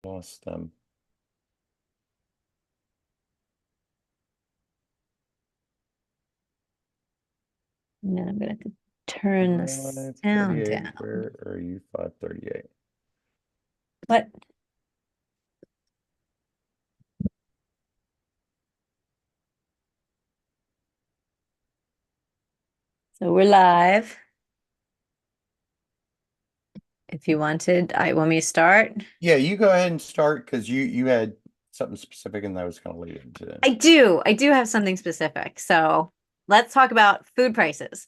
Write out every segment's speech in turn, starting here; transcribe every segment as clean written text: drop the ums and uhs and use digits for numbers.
Lost them. And then I'm gonna have to turn the sound 538. down. Where are you? 538. But so we're live. If you wanted, I want me to start. Yeah, you go ahead and start because you had something specific and that was kind of lead into it. I do have something specific. So let's talk about food prices.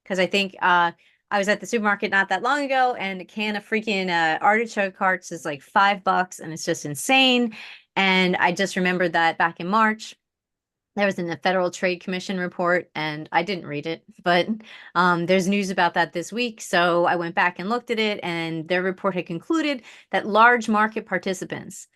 Because I think I was at the supermarket not that long ago and a can of freaking artichoke hearts is like $5 and it's just insane. And I just remembered that back in March, there was in the Federal Trade Commission report, and I didn't read it, but there's news about that this week. So I went back and looked at it, and their report had concluded that large market participants,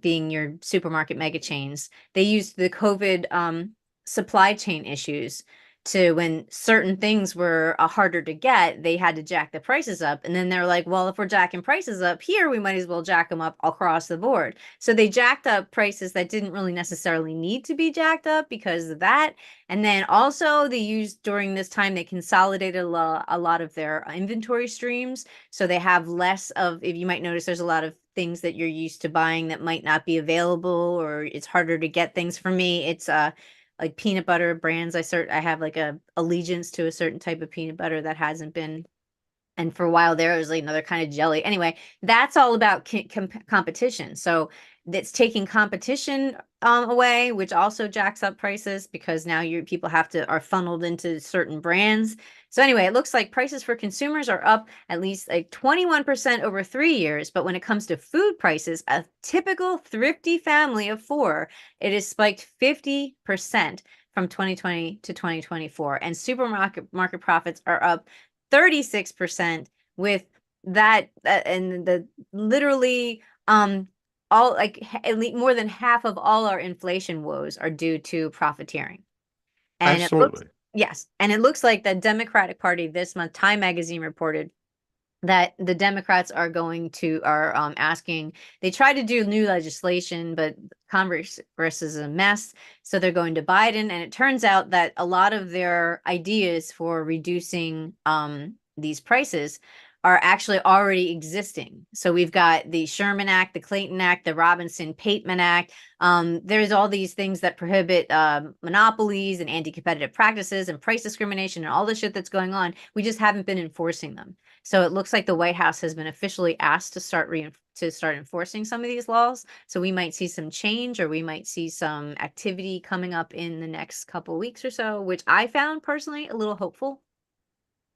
being your supermarket mega chains, they used the COVID supply chain issues to when certain things were harder to get, they had to jack the prices up. And then they're like, well, if we're jacking prices up here, we might as well jack them up across the board. So they jacked up prices that didn't really necessarily need to be jacked up because of that. And then also they used during this time, they consolidated a lot of their inventory streams. So they have less of, if you might notice, there's a lot of things that you're used to buying that might not be available, or it's harder to get things. For me, it's like peanut butter brands. I have like a allegiance to a certain type of peanut butter that hasn't been, and for a while there it was like another kind of jelly. Anyway, that's all about competition. So it's taking competition away, which also jacks up prices because now your people are funneled into certain brands. So anyway, it looks like prices for consumers are up at least like 21% over 3 years. But when it comes to food prices, a typical thrifty family of four, it has spiked 50% from 2020 to 2024. And supermarket market profits are up 36% with that and the literally all like at least more than half of all our inflation woes are due to profiteering. And it looks, Absolutely. yes, and it looks like the Democratic Party this month, Time Magazine reported that the Democrats are asking, they try to do new legislation, but Congress is a mess. So they're going to Biden. And it turns out that a lot of their ideas for reducing these prices are actually already existing. So we've got the Sherman Act, the Clayton Act, the Robinson-Pateman Act. There's all these things that prohibit monopolies and anti-competitive practices and price discrimination and all the shit that's going on. We just haven't been enforcing them. So it looks like the White House has been officially asked to start enforcing some of these laws. So we might see some change, or we might see some activity coming up in the next couple of weeks or so, which I found personally a little hopeful.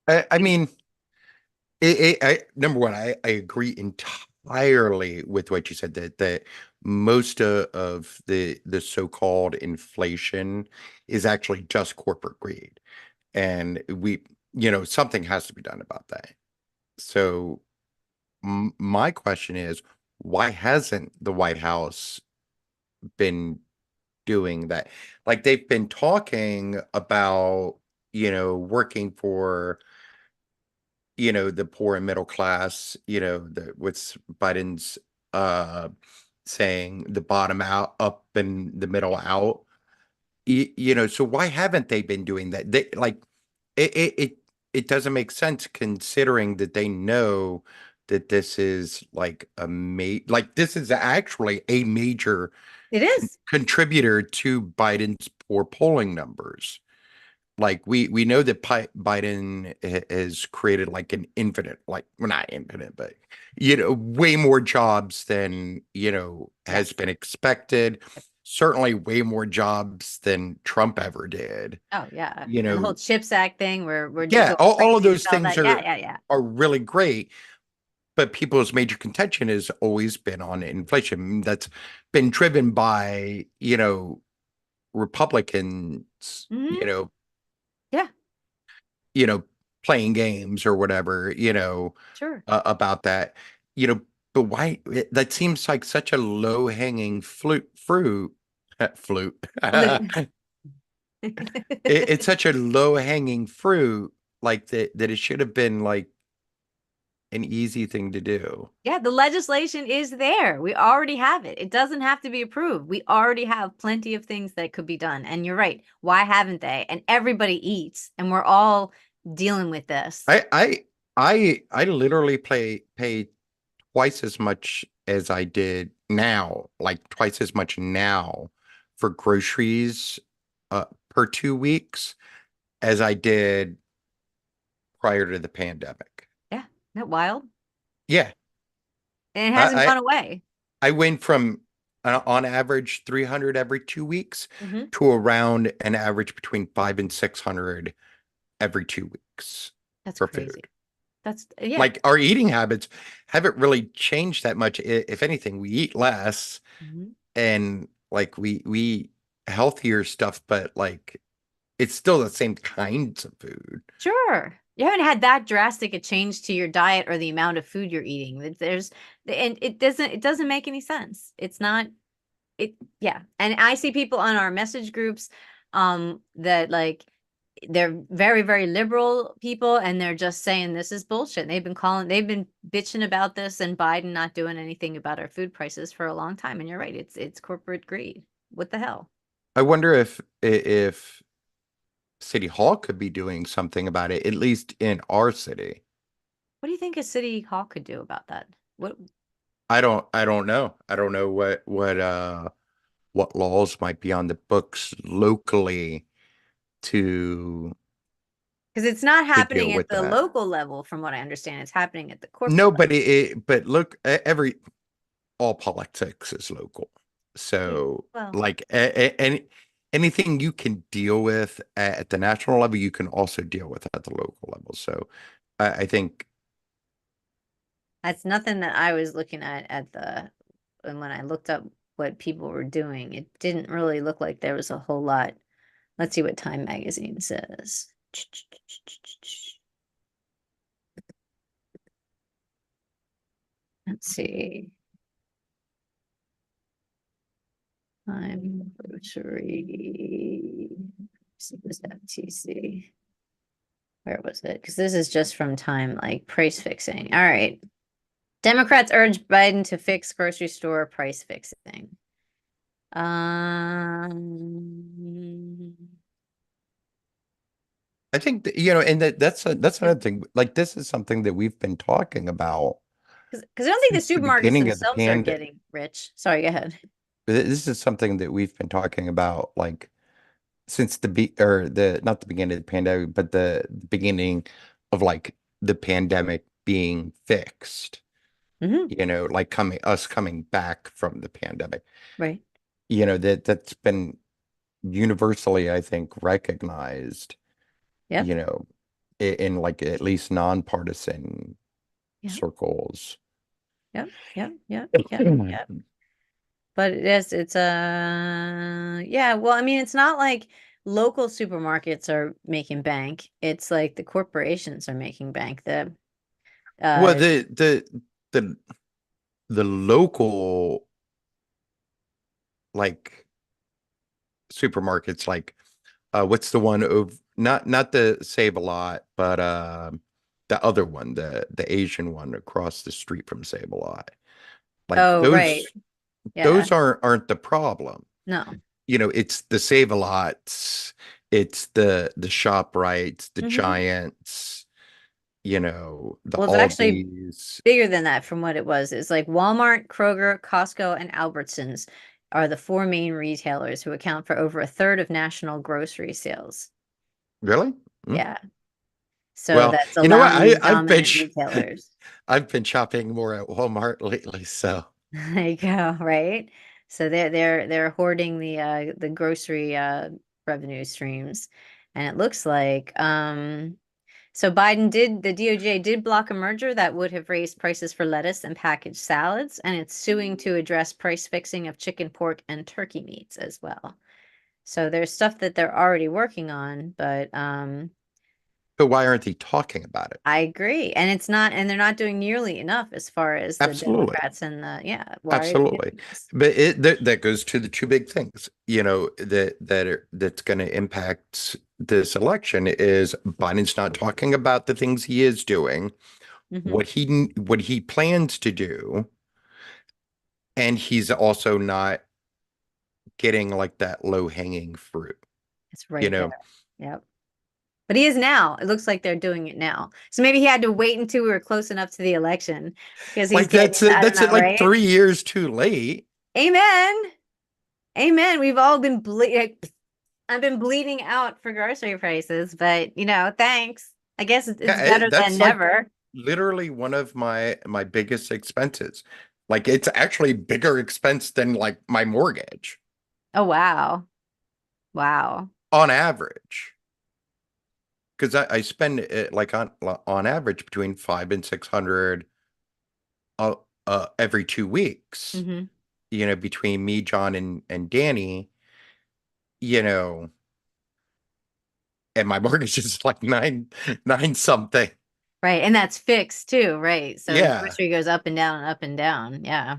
I mean, number one, I agree entirely with what you said that most of the so-called inflation is actually just corporate greed. And something has to be done about that. So my question is, why hasn't the White House been doing that? Like they've been talking about, working for, the poor and middle class, what's Biden's uh saying, the bottom out, up and the middle out. So why haven't they been doing that? They like it doesn't make sense considering that they know that this is like like this is actually a major It is. contributor to Biden's poor polling numbers. Like we know that Biden has created like an infinite, like well, not infinite, but way more jobs than has Yes. been expected. Certainly, way more jobs than Trump ever did. Oh yeah. You And the whole know, CHIPS Act thing, where we're just yeah, going all of crazy those with all things that. Yeah, yeah, yeah. are really great. But people's major contention has always been on inflation. That's been driven by Republicans. Hmm. Yeah, You know, playing games or whatever, sure. about that, you know, but why that seems like such a low hanging fruit, flute. It's such a low hanging fruit, like that it should have been like an easy thing to do. Yeah, the legislation is there. We already have it. It doesn't have to be approved. We already have plenty of things that could be done. And you're right. Why haven't they? And everybody eats, and we're all dealing with this. I literally pay twice as much as I did now, like twice as much now for groceries per 2 weeks as I did prior to the pandemic. Yeah, isn't that wild? Yeah, And it hasn't I gone away. I went from on average 300 every 2 weeks Hmm. to around an average between 500 and 600 every 2 weeks That's for crazy. food. That's yeah. Like our eating habits haven't really changed that much. If anything, we eat less Mhm. and like we eat healthier stuff, but like it's still the same kinds of food. Sure. You haven't had that drastic a change to your diet or the amount of food you're eating. There's and it doesn't make any sense. It's not it yeah. And I see people on our message groups that like they're very, very liberal people and they're just saying this is bullshit. They've been bitching about this and Biden not doing anything about our food prices for a long time. And you're right, it's corporate greed. What the hell? I wonder if City Hall could be doing something about it, at least in our city. What do you think a city hall could do about that? What I don't know. I don't know what laws might be on the books locally to because it's not to deal happening at with the that. local level, from what I understand. It's happening at the corporate No, level. but look, every all politics is local. Yeah. So Well, like anything you can deal with at the national level, you can also deal with at the local level. So I think, that's nothing that I was looking at the and when I looked up what people were doing, it didn't really look like there was a whole lot. Let's see what Time Magazine says. Let's see. Time grocery. See this FTC. Where was it? Because this is just from Time, like price fixing. All right. Democrats urge Biden to fix grocery store price fixing. Um, I think that, and that's because another thing. Like this is something that we've been talking about I don't think the since the supermarkets beginning of the themselves are pandemic. getting rich. Sorry, go ahead. This is something that we've been talking about like since the be or the not the beginning of the pandemic, but the beginning of like the pandemic being fixed. Hmm. Like coming back from the pandemic. Right. That's been universally, I think, recognized, Yep. you know, in like at least nonpartisan Yep. circles. Yep. Yep. Yep. Yep. Yep. But it's yeah, well, I mean, it's not like local supermarkets are making bank. It's like the corporations are making bank. Well, Uh the the local like supermarkets, like what's the one of not the Save a Lot, but the other one, the Asian one across the street from Save a Lot. Like oh, right. Yeah. those aren't the problem. No. It's the Save-A-Lots, it's the ShopRites, the Hmm. Giants, the Well, it's actually Aldi's. bigger than that from what it was. It's like Walmart, Kroger, Costco, and Albertsons are the four main retailers who account for over a third of national grocery sales. Really? Mm. Yeah. So Well, that's you know what? allowing dominant retailers. I've been shopping more at Walmart lately, so There you go, right? So they're hoarding the grocery revenue streams. And it looks like so the DOJ did block a merger that would have raised prices for lettuce and packaged salads, and it's suing to address price fixing of chicken, pork, and turkey meats as well. So there's stuff that they're already working on, but but why aren't they talking about it? I agree. And they're not doing nearly enough as far as the Absolutely. Democrats and yeah, why are they Absolutely. doing this? But that goes to the two big things, that's going to impact this election is Biden's not talking about the things he is doing, Hmm. what he plans to do, and he's also not getting like that low hanging fruit, It's you right there. know. Yep. But he is now. It looks like they're doing it now. So maybe he had to wait until we were close enough to the election because he's Like getting, I don't that's it know, like right? 3 years too late. Amen. Amen. We've all been I've been bleeding out for grocery prices, but thanks. I guess it's Yeah, better than that's like never. literally one of my biggest expenses. Like it's actually bigger expense than like my mortgage Oh, wow. Wow. on average. Because I spend it like on average between 500 and 600 uh, every 2 weeks. Hmm. Between me, John, and Danny. You know, and my mortgage is like nine something. Right. And that's fixed too, right? So the Yeah. grocery goes up and down and up and down. Yeah.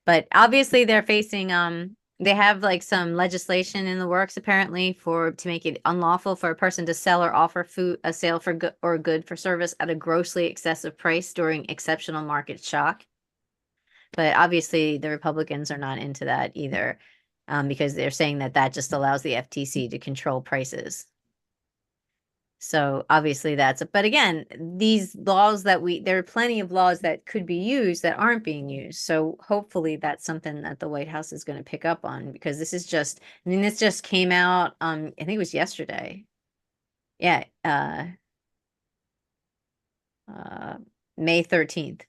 But obviously they're facing they have like some legislation in the works apparently for to make it unlawful for a person to sell or offer food a sale for good or good for service at a grossly excessive price during exceptional market shock. But obviously the Republicans are not into that either, because they're saying that that just allows the FTC to control prices. So obviously but again, these laws there are plenty of laws that could be used that aren't being used. So hopefully that's something that the White House is going to pick up on because I mean, this just came out, I think it was yesterday. Yeah, uh, May 13th.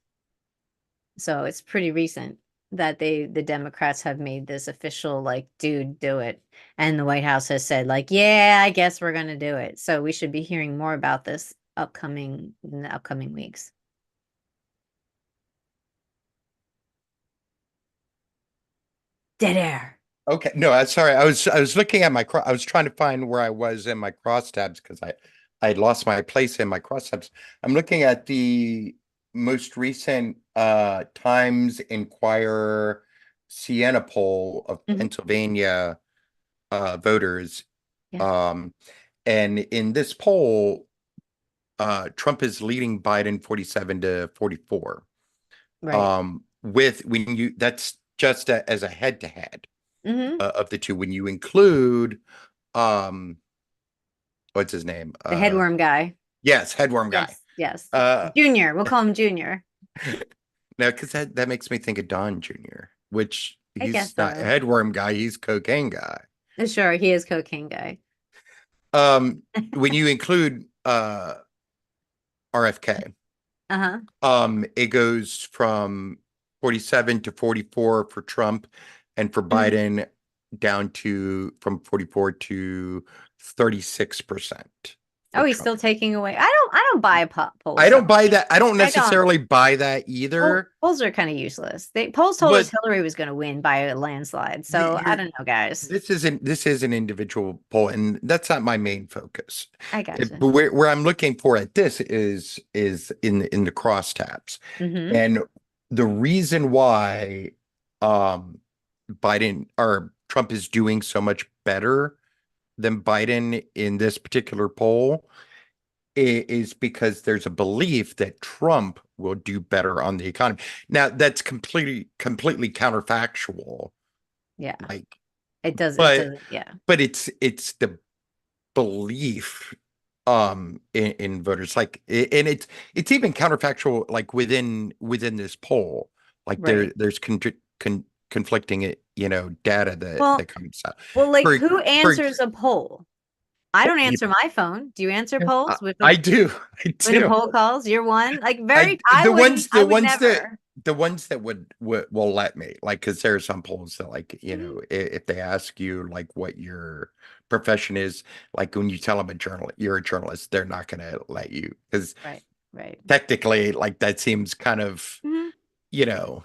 So it's pretty recent that the Democrats have made this official, like, dude, do it. And the White House has said, like, yeah, I guess we're going to do it. So we should be hearing more about this in the upcoming weeks. Dead air. Okay. No, I'm sorry. I was looking at I was trying to find where I was in my crosstabs because I had lost my place in my crosstabs. I'm looking at the most recent Times Inquirer Siena poll of Hmm. Pennsylvania voters. Yeah, Um, and in this poll, Trump is leading Biden 47 to 44. right. With when you that's just as a head to head Hmm. of the two. When you include um what's his name? The headworm guy. Yes, headworm guy. Yes, yes. Uh Junior. We'll call him Junior. no, because that makes me think of Don Jr., which I guess he's not a so. headworm guy, he's cocaine guy. Sure, he is cocaine guy. Um when you include RFK, Uh-huh. it goes from 47 to 44 for Trump, and for Mhm. Biden down to from 44 to 36% for Oh, he's Trump. still taking away. I don't buy I polls though. don't buy that. I don't I don't. necessarily buy that either. Polls are kind of useless. Polls told us But Hillary was going to win by a landslide. So I you're don't know, guys. this is an individual poll, and that's not my main focus. I gotcha. But where I'm looking for at this is in the crosstabs, Mm-hmm. and the reason why Biden or Trump is doing so much better than Biden in this particular poll is because there's a belief that Trump will do better on the economy. Now, that's completely counterfactual. Yeah. Like, It but doesn't. Yeah. it's the belief in voters and it's even counterfactual like within this poll. Like Right. there's conflicting data Well, that comes out. well, like For who for answers a poll? I don't answer my phone. Do you answer polls I do. I when a do. poll calls? You're one. Like I I the wouldn't. ones I the would ones that never. the ones that would will let me, like, because there are some polls that, like, Mhm. if they ask you like what your profession is, like when you tell them you're a journalist, they're not going to let you, because Right. Right. technically, like, that seems kind of, Mhm. you know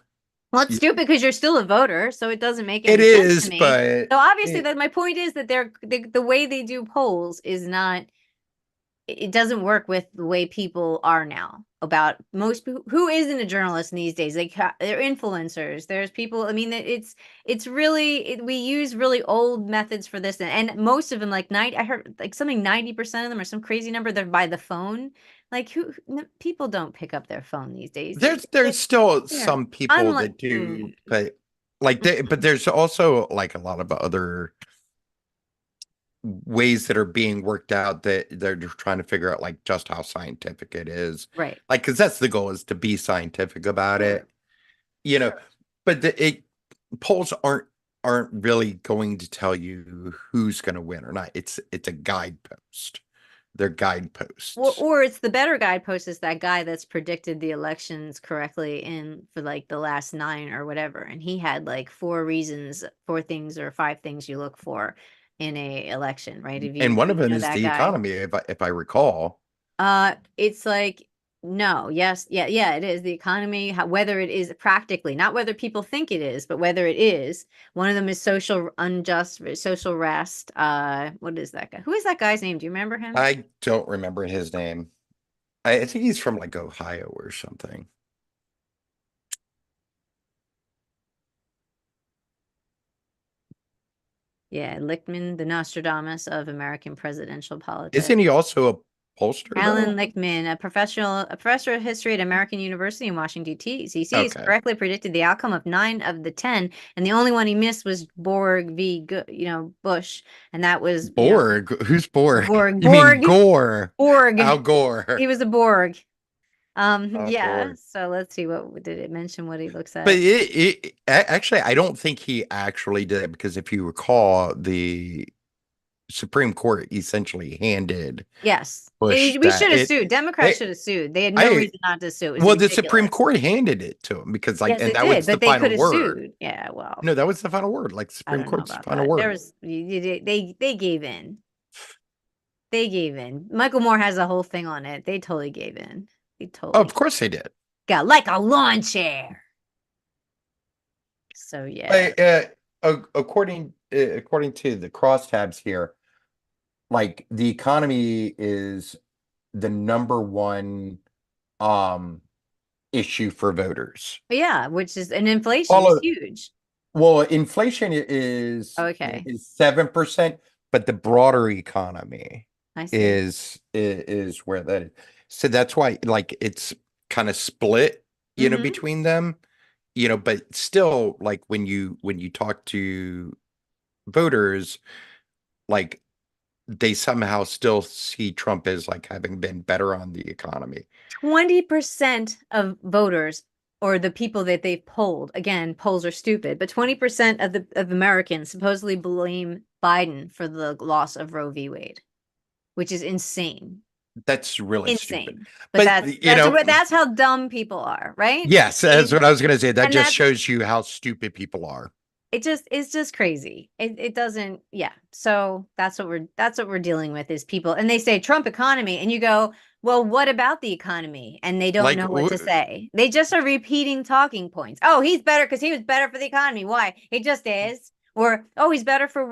Well, it's y- stupid because you're still a voter, so it doesn't make it any sense to is, me. but So obviously, it, that my point is that the way they do polls is not it doesn't work with the way people are now about most people who isn't a journalist these days. They're influencers. There's people. I mean, it's really we use really old methods for this, and most of them like 90. I heard like something 90% of them or some crazy number. They're by the phone. Like people don't pick up their phone these days. There's still Yeah, some people unlike that do, but but there's also like a lot of other ways that are being worked out that they're just trying to figure out like just how scientific it is. right. Like, because that's the goal, is to be scientific about Sure. it, you know. But polls aren't really going to tell you who's going to win or not. It's a guidepost. They're guideposts. Or it's the better guidepost is that guy that's predicted the elections correctly in for like the last 9 or whatever. And he had like 4 reasons, 4 things or 5 things you look for in a election, right? If And one of you them know is that the guy. economy, if I recall. It's like no, yes, yeah, yeah, it is the economy, whether it is practically, not whether people think it is, but whether it is. One of them is social unjust, social rest. What is that guy? Who is that guy's name? Do you remember him? I don't remember his name. I think he's from like Ohio or something. Yeah, Lichtman, the Nostradamus of American presidential politics. Isn't he also a pollster Alan though? Lichtman, a professor of history at American University in Washington, D.C., has Okay. correctly predicted the outcome of 9 of the 10, and the only one he missed was Borg v. Bush, and that was Borg? Who's Borg? Borg, You mean Borg, Gore? Borg. Al He Gore. was a Borg. Al Yeah. Gore. So let's see what did it mention what he looks But at. actually, I don't think he actually did it, because if you recall, the Supreme Court essentially handed Yes, Bush we that should have sued. Democrats they should have sued. They had no I reason not to sue. It was well, the Supreme ridiculous. Court handed it to him because like, Yes, and it that did, was the but they final could have word. sued. Yeah, well, No, that was the final word. Like, the I Supreme don't know Court's the about final that. There word. was they gave in. They gave in. Michael Moore has a whole thing on it. They totally gave in. They Oh, totally of course they did. got like a lawn chair. So yeah. But according to the crosstabs here, like the economy is the number one um issue for voters. But yeah, which is and inflation is Follow huge. Well, inflation is Okay. is 7%, but the broader economy I see. is where that is. So that's why like it's kind of split, Mm-hmm. between them, but still like when you talk to voters, like they somehow still see Trump as like having been better on the economy. 20% of voters or the people that they've polled, again, polls are stupid, but 20% of Americans supposedly blame Biden for the loss of Roe v. Wade, which is insane. That's really stupid. Insane. But But that's how dumb people are, right? yes, that's what I was going to say. That And just that's shows you how stupid people are. it's just crazy. It doesn't, yeah. So that's what we're dealing with is people and they say Trump economy and you go, well, what about the economy? And they don't Like, know what to say. They just are repeating talking points. Oh, he's better because he was better for the economy. Why? He just is. Or oh, he's better for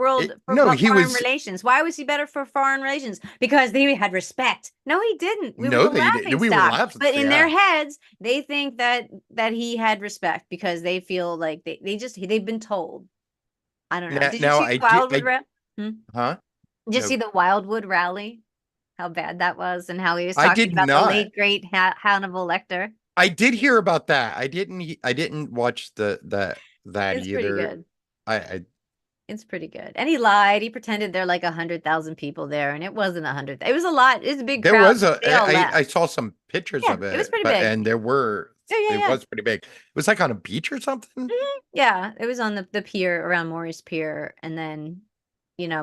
no, he foreign was. relations. Why was he better for foreign relations? Because they had respect. No, he didn't. We were No, the they didn't. laughing We were stock. laughing. But in their Yeah. heads, they think that he had respect because they feel like they've been told. I don't know. Now, Did you now see I the do. Wildwood rally? Hmm? Huh? Did you No, see the Wildwood rally? How bad that was, and how he was I talking did about the not. late great Hannibal Lecter. I did hear about that. I didn't watch that It's pretty either. good. I It's pretty good. And he lied. He pretended there are like 100,000 people there, and it wasn't 100. It was a lot. It was a big There crowd. was a. They all I left. saw some pictures Yeah, of it was it, pretty but big. and there were. Yeah, yeah, It yeah. was pretty big. It was like on a beach or something. Yeah, it was on the pier around Maurice Pier, and then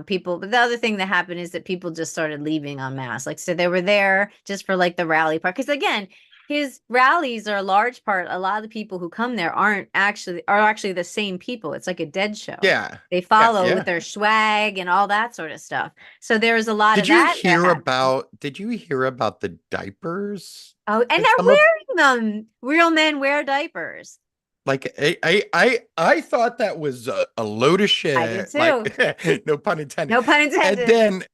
people. But the other thing that happened is that people just started leaving en masse. Like, so they were there just for like the rally part. Because again, his rallies are a large part. A lot of the people who come there are actually the same people. It's like a dead show. Yeah. They Yeah. follow with Yeah. their swag and all that sort of stuff. So there was a lot of that happened. Did you hear about the diapers Oh, and that they're some of wearing them. Real men wear diapers. like I thought that was a load of I did shit. Like, too. no pun intended. No pun And intended. then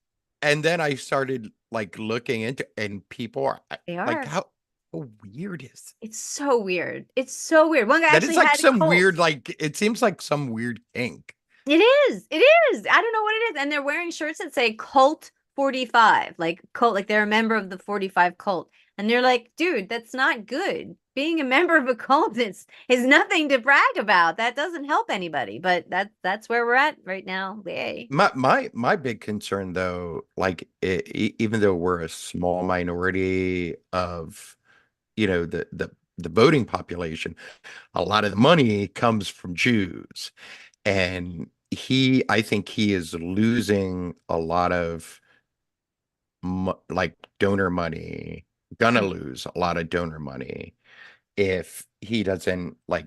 and then I started like looking into, and people are They like, are. how weird is It's so weird. It's so weird. One guy that? Is actually like had a some cult. weird, like it seems like some weird kink. It is. It is. I don't know what it is. And they're wearing shirts that say Cult 45, like cult, like they're a member of the 45 cult. And they're like, dude, that's not good. Being a member of a cult is nothing to brag about. That doesn't help anybody. But that's where we're at right now. Yay. My big concern though, like even though we're a small minority of, the voting population, a lot of the money comes from Jews. And I think he is losing a lot of like donor money, gonna Hmm. lose a lot of donor money if he doesn't like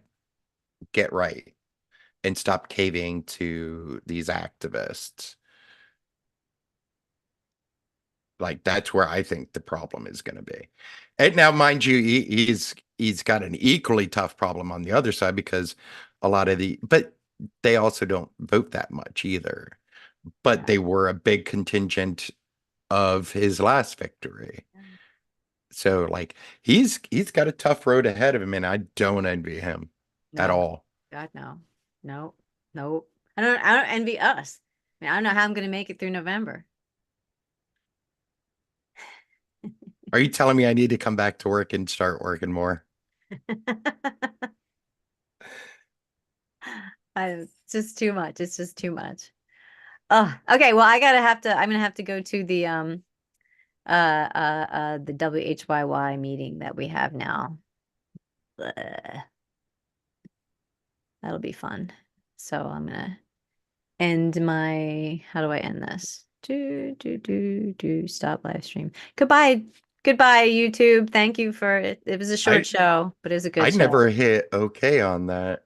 get right and stop caving to these activists. Like that's where I think the problem is going to be. And now, mind you, he's got an equally tough problem on the other side because a lot of but they also don't vote that much either. But Yeah. they were a big contingent of his last victory. So like he's got a tough road ahead of him, and I don't envy him at No. all. God, no. No. No. I don't envy us. I mean, I don't know how I'm gonna make it through November. Are you telling me I need to come back to work and start working more? It's just too much. It's just too much. Oh, okay. Well, I'm gonna have to go to the WHYY meeting that we have now. Ugh, that'll be fun. So I'm gonna end my, how do I end this? Do stop live stream. Goodbye. Goodbye, YouTube. Thank you for it. It was a short I show, but it was a I good show. never hit okay on that.